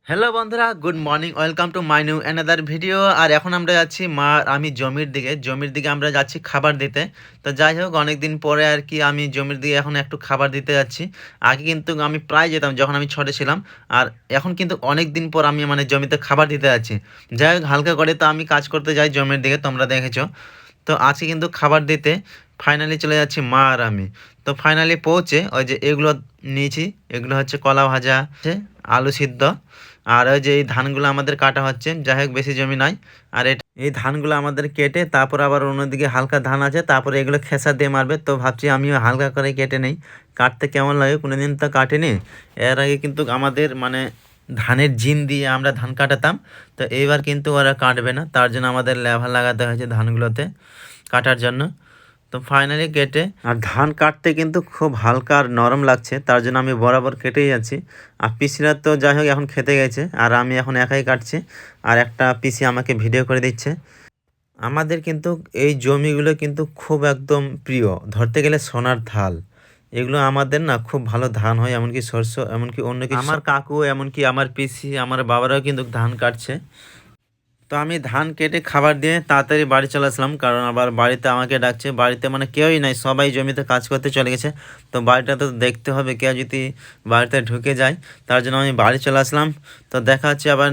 Hello বন্ধুরা, good morning. Welcome to my new another video. আর এখন আমরা যাচ্ছি মা আর আমি জমির দিকে আমরা যাচ্ছি খাবার দিতে। তো যাই হোক, অনেক দিন পরে আর কি আমি জমির দিকে এখন একটু খাবার দিতে যাচ্ছি। আগে কিন্তু আমি প্রায় যেতাম যখন আমি ছোটো ছিলাম। আর এখন কিন্তু অনেক দিন পর আমি মানে জমিতে খাবার দিতে যাচ্ছি। যাই হোক, হালকা করে তো আমি কাজ করতে যাই জমির দিকে, তোমরা দেখেছো। তো আজকে কিন্তু খাবার দিতে ফাইনালি চলে যাচ্ছি মা আর আমি। তো ফাইনালি পৌঁছে ওই যে এগুলো নিয়েছি, এগুলো হচ্ছে কলা ভাজা, আলু সিদ্ধ, আর ওই যে এই ধানগুলো আমাদের কাটা হচ্ছে। যাই হোক, বেশি জমি নাই। আর এই ধানগুলো আমাদের কেটে তারপর আবার অন্যদিকে হালকা ধান আছে, তারপরে এগুলো খেসা দিয়ে মারবে। তো ভাবছি আমিও হালকা করে কেটে নেই, কাটতে কেমন লাগে, কোনোদিন তো কাটেনি। এর আগে কিন্তু আমাদের মানে ধানের জিন দিয়ে আমরা ধান কাটাতাম। তো এইবার কিন্তু ওরা কাটবে না, তার জন্য আমাদের লেভা লাগাতে হয়েছে ধানগুলোতে কাটার জন্য। তো ফাইনালি কেটে, আর ধান কাটতে কিন্তু খুব হালকা আর নরম লাগছে, তার জন্য আমি বরাবর কেটেই যাচ্ছি। আর পিসিরা তো যাই হোক এখন খেতে গেছে, আর আমি এখন একাই কাটছি। আর একটা পিসি আমাকে ভিডিও করে দিচ্ছে। আমাদের কিন্তু এই জমিগুলো কিন্তু খুব একদম প্রিয়, ধরতে গেলে সোনার থাল। এগুলো আমাদের না খুব ভালো ধান হয়, এমনকি শস্য, এমনকি অন্য কিছু। আমার কাকু, এমনকি আমার পিসি, আমার বাবারাও কিন্তু ধান কাটছে। তো আমি ধান কেটে খাবার দিয়ে তাড়াতাড়ি বাড়ি চলে আসলাম, কারণ আবার বাড়িতে আমাকে ডাকছে। বাড়িতে মানে কেউই নাই, সবাই জমিতে কাজ করতে চলে গেছে। তো বাড়িটা তো দেখতে হবে, কেউ যদি বাড়িতে ঢুকে যায়। তার জন্য আমি বাড়ি চলে আসলাম। তো দেখা হচ্ছে আবার।